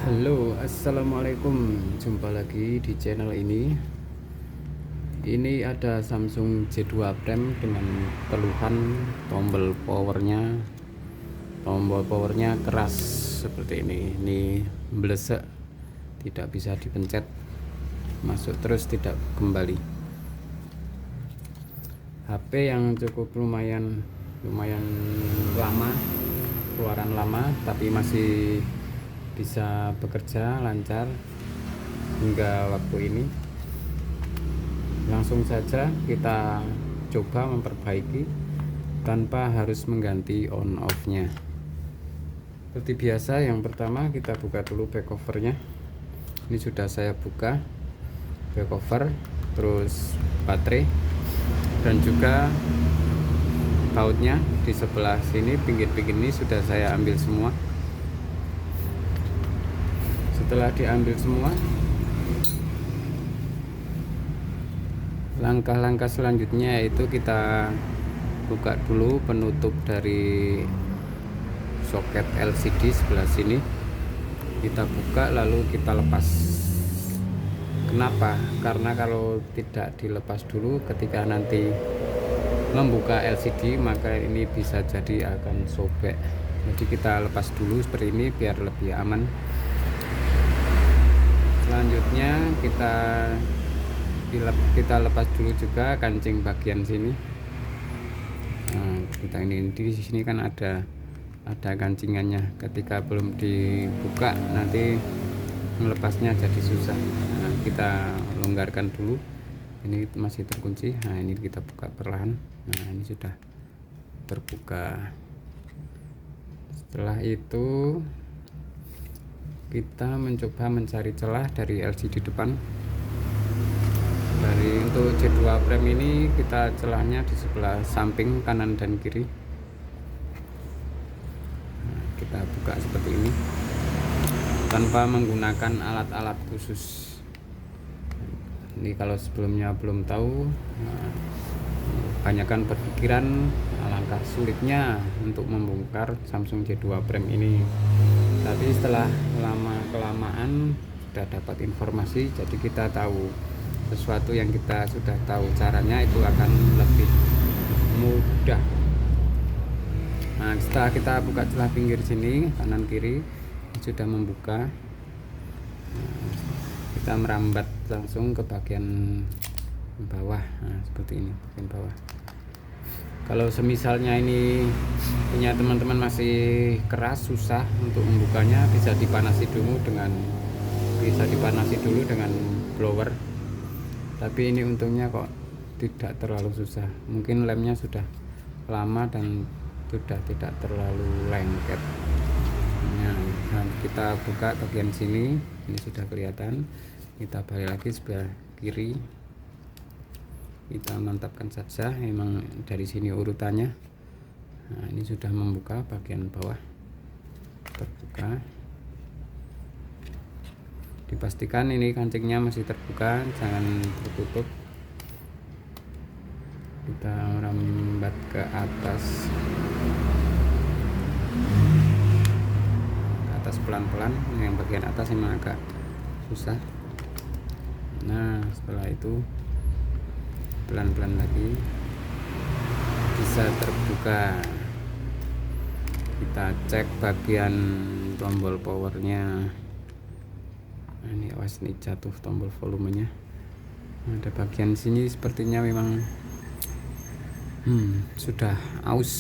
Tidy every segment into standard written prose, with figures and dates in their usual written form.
Halo, assalamualaikum. Jumpa lagi di channel ini. Ini ada Samsung J2 Prime dengan keluhan tombol powernya keras seperti ini. Ini blesek, tidak bisa dipencet, masuk terus tidak kembali. HP yang cukup lumayan lama, keluaran lama, tapi masih bisa bekerja lancar hingga waktu ini. Langsung saja kita coba memperbaiki tanpa harus mengganti on off nya. Seperti biasa, yang pertama kita buka dulu back covernya. Ini sudah saya buka back cover, terus baterai, dan juga bautnya di sebelah sini, pinggir-pinggir ini sudah saya ambil semua. Setelah diambil semua, langkah-langkah selanjutnya yaitu kita buka dulu penutup dari soket LCD sebelah sini. Kita buka lalu kita lepas. Kenapa? Karena kalau tidak dilepas dulu, ketika nanti membuka LCD maka ini bisa jadi akan sobek. Jadi kita lepas dulu seperti ini biar lebih aman. Selanjutnya kita lepas dulu juga kancing bagian sini. Nah, kita ini di sini kan ada kancingannya. Ketika belum dibuka nanti melepasnya jadi susah. Nah, kita longgarkan dulu. Ini masih terkunci. Nah, ini kita buka perlahan. Nah, ini sudah terbuka. Setelah itu kita mencoba mencari celah dari LCD depan. Untuk J2 Prime ini kita celahnya di sebelah samping kanan dan kiri. Nah, kita buka seperti ini tanpa menggunakan alat-alat khusus. Ini kalau sebelumnya belum tahu, banyakkan berpikiran alangkah sulitnya untuk membongkar Samsung J2 Prime ini. Tapi setelah lama-kelamaan sudah dapat informasi, jadi kita tahu sesuatu yang kita sudah tahu caranya itu akan lebih mudah. Nah, setelah kita buka celah pinggir sini kanan kiri sudah membuka, kita merambat langsung ke bagian bawah. Nah, seperti ini bagian bawah. Kalau semisalnya ini punya teman-teman masih keras, susah untuk membukanya, bisa dipanasi dulu dengan blower. Tapi ini untungnya kok tidak terlalu susah. Mungkin lemnya sudah lama dan sudah tidak terlalu lengket. Nah, kita buka bagian sini, ini sudah kelihatan. Kita balik lagi sebelah kiri. Kita mantapkan saja, memang dari sini urutannya. Nah, ini sudah membuka bagian bawah, terbuka. Dipastikan ini kancingnya masih terbuka, jangan tertutup. Kita merambat ke atas pelan-pelan. Yang bagian atas memang agak susah. Nah, setelah itu pelan-pelan lagi bisa terbuka. Kita cek bagian tombol powernya. Nah, ini awas nih, jatuh tombol volumenya. Ada bagian sini sepertinya memang sudah aus.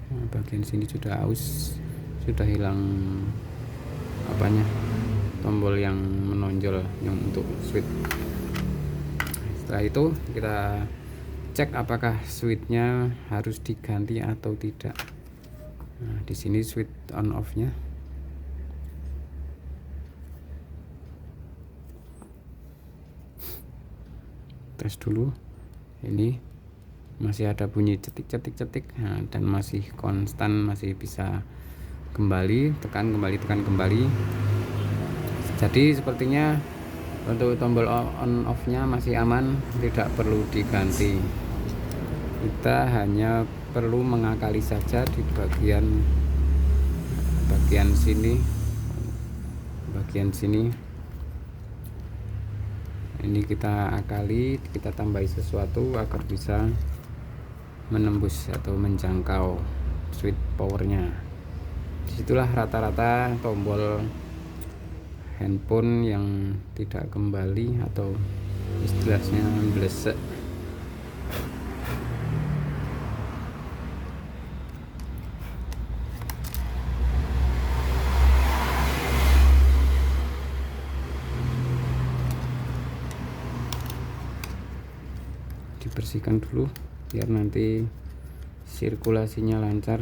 Nah, bagian sini sudah aus, sudah hilang apanya, tombol yang menonjol yang untuk switch. Setelah itu kita cek apakah switchnya harus diganti atau tidak. Nah, di sini switch on off-nya. Tes dulu. Ini masih ada bunyi cetik. Nah, dan masih konstan, masih bisa kembali, tekan kembali. Jadi sepertinya untuk tombol on off nya masih aman, tidak perlu diganti. Kita hanya perlu mengakali saja di bagian bagian sini ini kita akali, kita tambahi sesuatu agar bisa menembus atau menjangkau switch powernya. Disitulah rata-rata tombol handphone yang tidak kembali atau istilahnya blesek. Dibersihkan dulu biar nanti sirkulasinya lancar.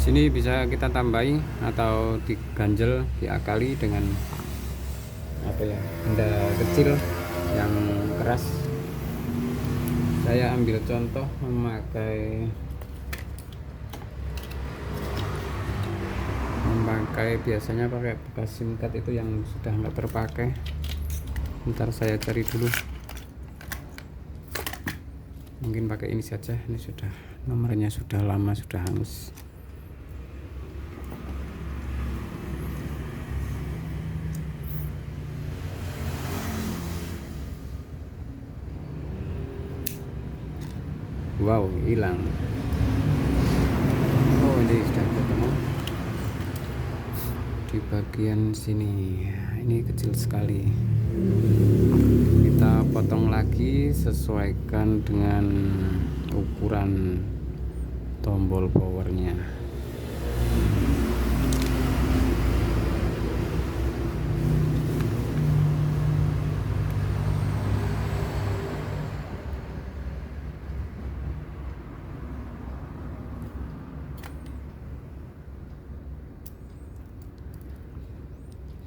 Sini bisa kita tambahi atau diganjel, diakali dengan apa ya, benda kecil yang keras. Saya ambil contoh memakai biasanya pakai bekas SIM card itu yang sudah nggak terpakai. Ntar saya cari dulu, mungkin pakai ini saja. Ini sudah nomornya sudah lama, sudah hangus. Wow, hilang. Oh, ini sudah ketemu di bagian sini. Ini kecil sekali. Kita potong lagi, sesuaikan dengan ukuran tombol powernya.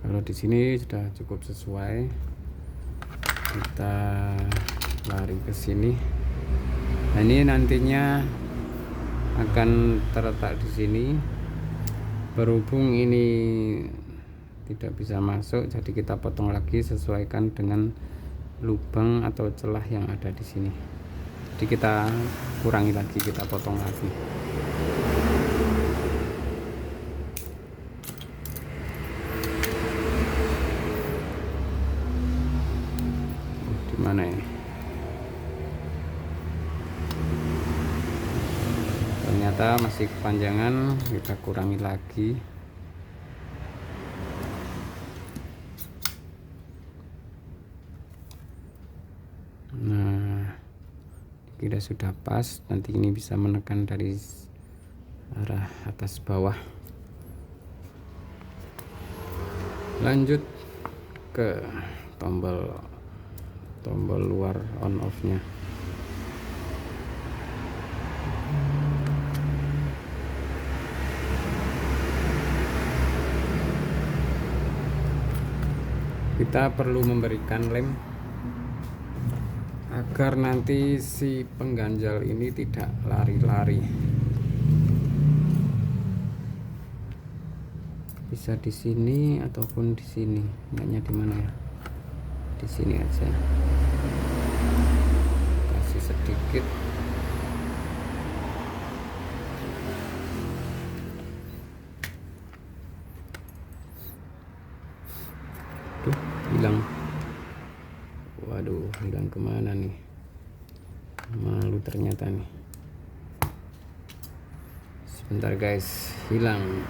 Kalau di sini sudah cukup sesuai, kita lari ke sini. Nah, ini nantinya akan terletak di sini. Berhubung ini tidak bisa masuk, jadi kita potong lagi, sesuaikan dengan lubang atau celah yang ada di sini. Jadi kita kurangi lagi, kita potong lagi. Mana ya, ternyata masih kepanjangan, kita kurangi lagi. Nah, kita sudah pas. Nanti ini bisa menekan dari arah atas bawah. Lanjut ke tombol luar on off nya. Kita perlu memberikan lem agar nanti si pengganjal ini tidak lari-lari. Bisa di sini ataupun di sini. Enggaknya di mana ya? Di sini aja. Kasih sedikit. Tuh, hilang. Waduh, hilang kemana nih? Malu ternyata nih. Sebentar guys, hilang.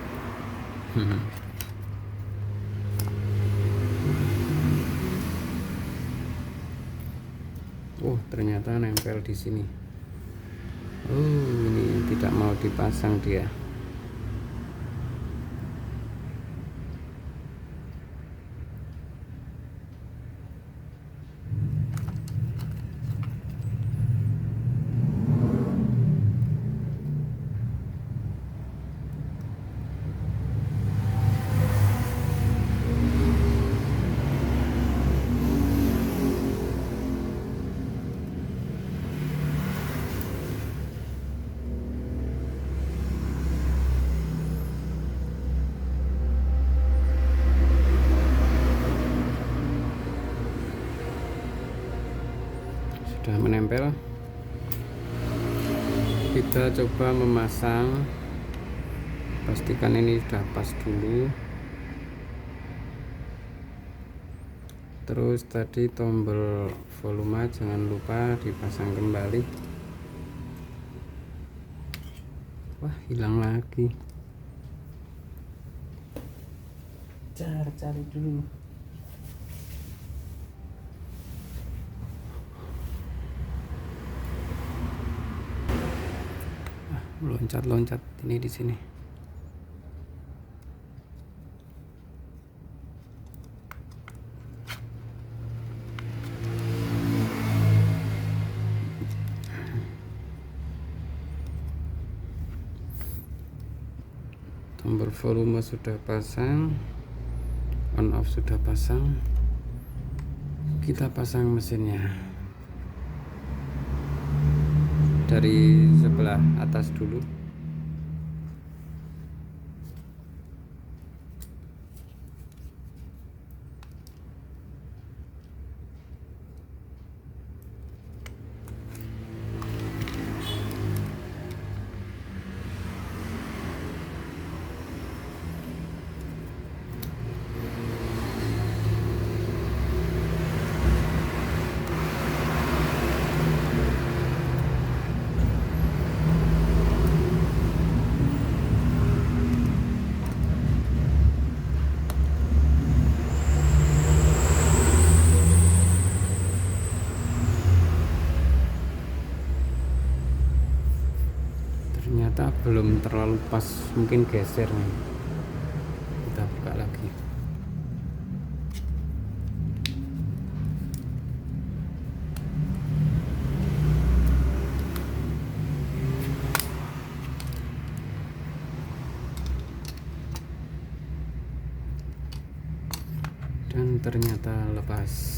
Ternyata nempel di sini. Ini tidak mau dipasang dia. menempel, kita coba memasang. Pastikan ini sudah pas dulu. Terus tadi tombol volume jangan lupa dipasang kembali. Wah, hilang lagi. Cari dulu. Loncat-loncat ini di sini. Tombol volume sudah pasang, on off sudah pasang. Kita pasang mesinnya dari sebelah atas dulu. Ternyata belum terlalu pas, mungkin geser nih. Kita buka lagi. Dan ternyata lepas.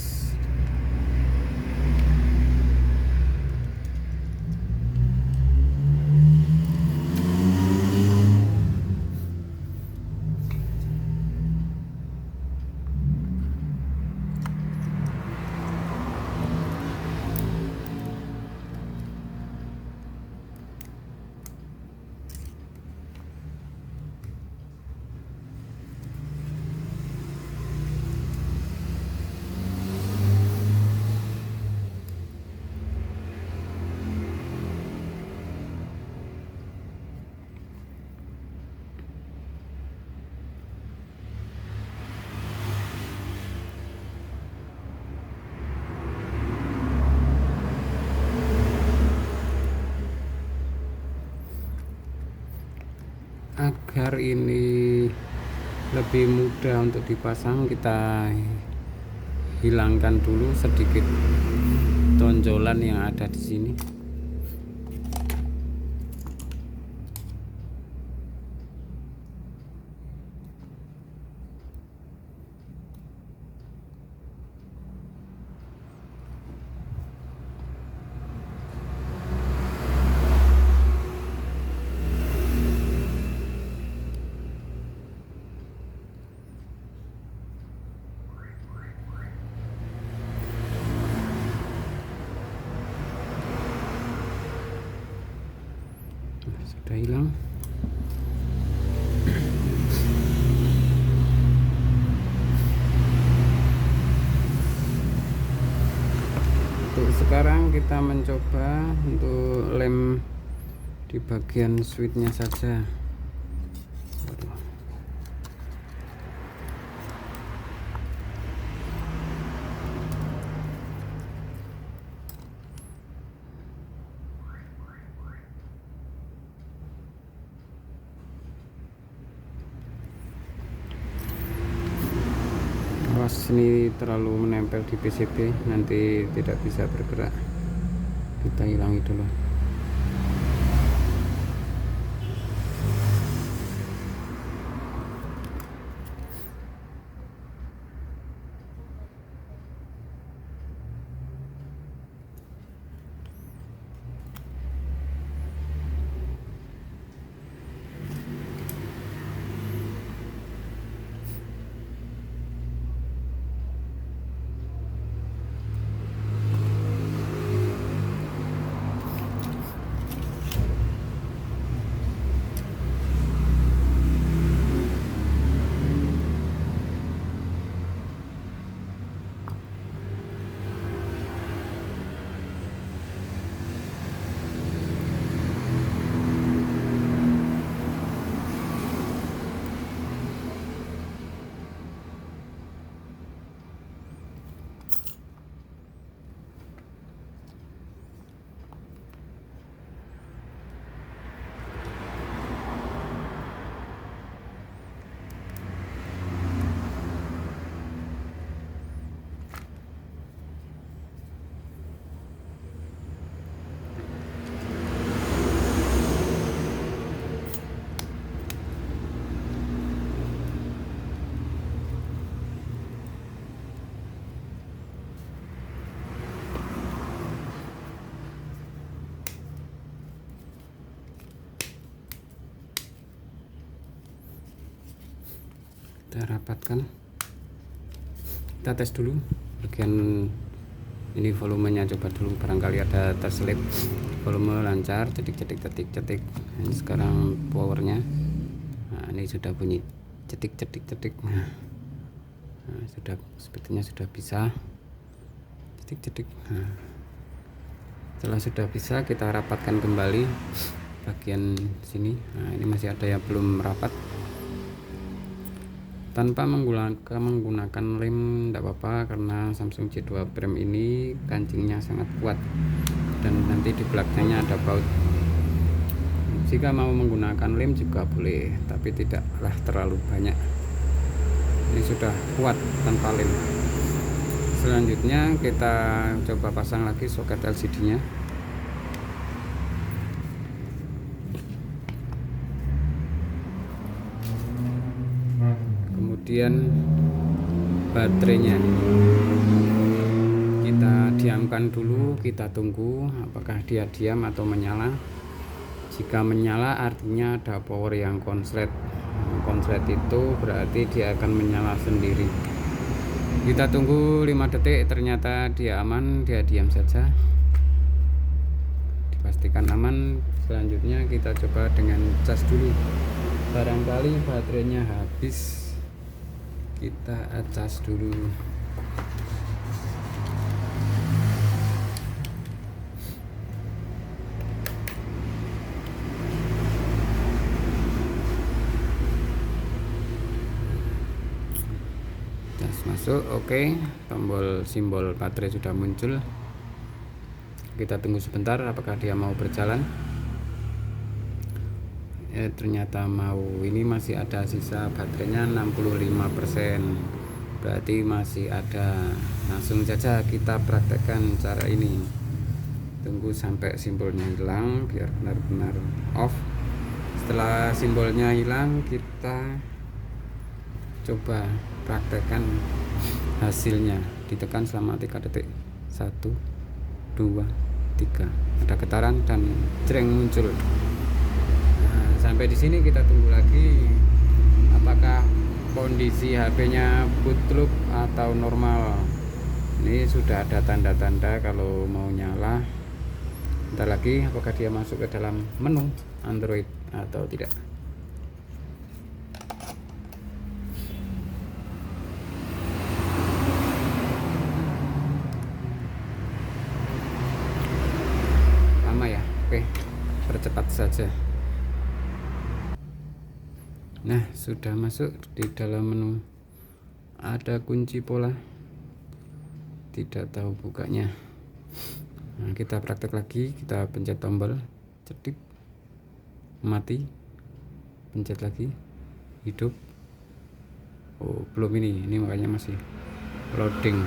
Agar ini lebih mudah untuk dipasang, kita hilangkan dulu sedikit tonjolan yang ada di sini. Sudah hilang. Untuk sekarang kita mencoba untuk lem di bagian switchnya saja. Waduh. Awas, ini terlalu menempel di PCB, nanti tidak bisa bergerak. Kita hilangi dulu. kita rapatkan, kita tes dulu bagian ini volumenya, coba dulu barangkali ada terselip. Volume lancar, cetik. Ini sekarang powernya, nah ini sudah bunyi cetik. Nah, sudah, sepertinya sudah bisa cetik. Nah, setelah sudah bisa, kita rapatkan kembali bagian sini. Nah, ini masih ada yang belum rapat. Tanpa menggunakan lem tidak apa-apa, karena Samsung J2 Prime ini kancingnya sangat kuat dan nanti di belakangnya ada baut. Jika mau menggunakan lem juga boleh, tapi tidaklah terlalu banyak. Ini sudah kuat tanpa lem. Selanjutnya kita coba pasang lagi soket LCD nya. Kemudian baterainya kita diamkan dulu, kita tunggu apakah dia diam atau menyala. Jika menyala artinya ada power yang konslet. Konslet itu berarti dia akan menyala sendiri. Kita tunggu 5 detik, ternyata dia aman, dia diam saja, dipastikan aman. Selanjutnya kita coba dengan cas dulu, barangkali baterainya habis. Kita cas dulu. Cas masuk, oke. Tombol simbol baterai sudah muncul. Kita tunggu sebentar apakah dia mau berjalan. Ternyata mau. Ini masih ada sisa baterainya 65%, berarti masih ada. Langsung saja kita praktekkan cara ini. Tunggu sampai simbolnya hilang biar benar-benar off. Setelah simbolnya hilang, kita coba praktekkan hasilnya. Ditekan selama 3 detik. 1 2 3, ada getaran dan jreng muncul. Sampai di sini kita tunggu lagi apakah kondisi HP-nya bootloop atau normal. Ini sudah ada tanda-tanda kalau mau nyala. Bentar lagi apakah dia masuk ke dalam menu Android atau tidak. Lama ya? Oke, percepat saja. Nah, sudah masuk di dalam menu. Ada kunci pola, tidak tahu bukanya. Nah, kita praktek lagi. Kita pencet tombol cetik, mati, pencet lagi, hidup. Oh, belum, ini makanya masih loading.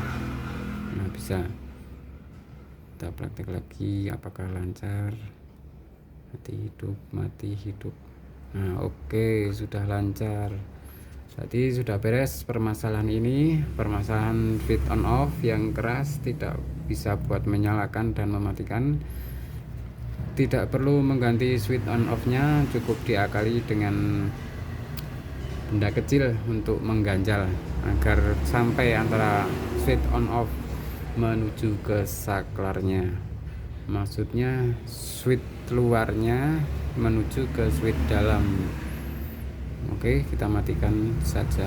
Nah, bisa kita praktek lagi apakah lancar. Mati hidup. Nah, oke, sudah lancar. Jadi sudah beres permasalahan ini. Permasalahan switch on off yang keras tidak bisa buat menyalakan dan mematikan. Tidak perlu mengganti switch on off nya, cukup diakali dengan benda kecil untuk mengganjal agar sampai antara switch on off menuju ke saklarnya. Maksudnya switch luarnya menuju ke switch dalam. Oke, kita matikan saja.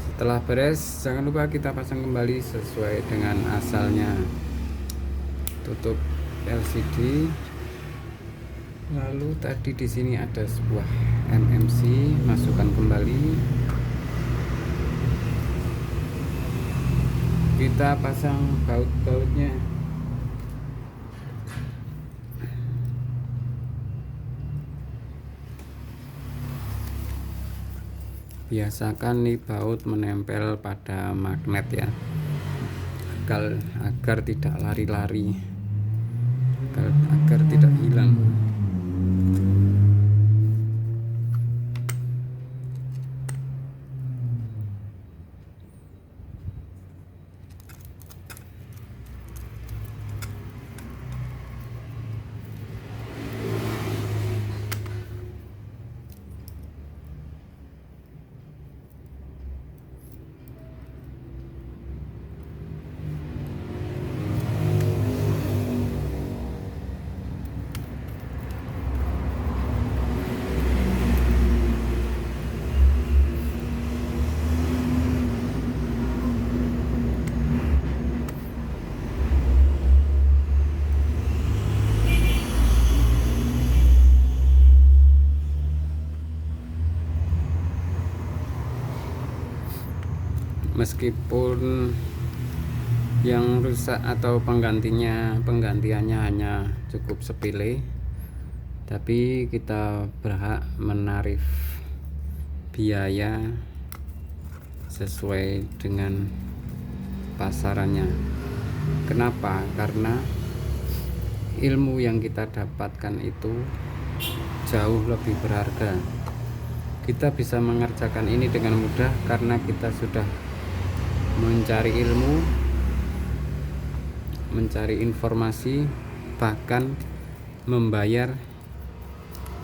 Setelah beres, jangan lupa kita pasang kembali sesuai dengan asalnya. Tutup LCD. Lalu tadi di sini ada sebuah MMC, masukkan kembali. Kita pasang baut-bautnya. Biasakan nih baut menempel pada magnet ya, agar tidak lari-lari, agar tidak hilang. meskipun yang rusak atau penggantiannya hanya cukup sepele, tapi kita berhak menarik biaya sesuai dengan pasarannya. Kenapa? Karena ilmu yang kita dapatkan itu jauh lebih berharga. Kita bisa mengerjakan ini dengan mudah karena kita sudah mencari ilmu, mencari informasi, bahkan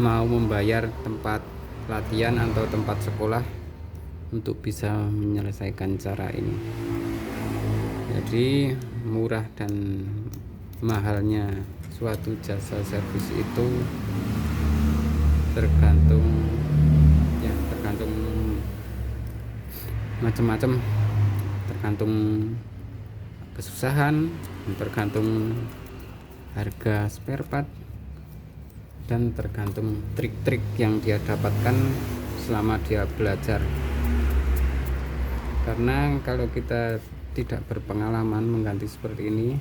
mau membayar tempat latihan atau tempat sekolah untuk bisa menyelesaikan cara ini. Jadi murah dan mahalnya suatu jasa servis itu tergantung macam-macam, tergantung kesusahan, tergantung harga spare part, dan tergantung trik-trik yang dia dapatkan selama dia belajar. Karena kalau kita tidak berpengalaman mengganti seperti ini,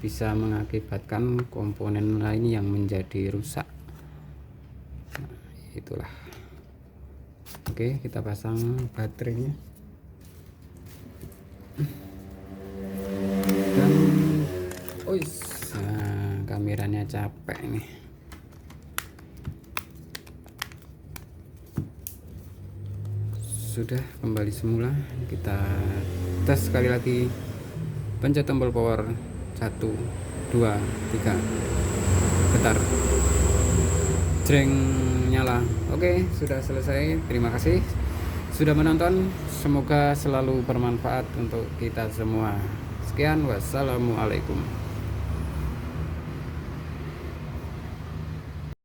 bisa mengakibatkan komponen lain yang menjadi rusak. Nah, itulah. Oke, kita pasang baterainya. Dan nah, kameranya capek nih. Sudah kembali semula. Kita tes sekali lagi. Pencet tombol power 1 2 3, getar, jreng, nyala. Oke, sudah selesai. Terima kasih sudah menonton. Semoga selalu bermanfaat untuk kita semua. Sekian, wassalamualaikum.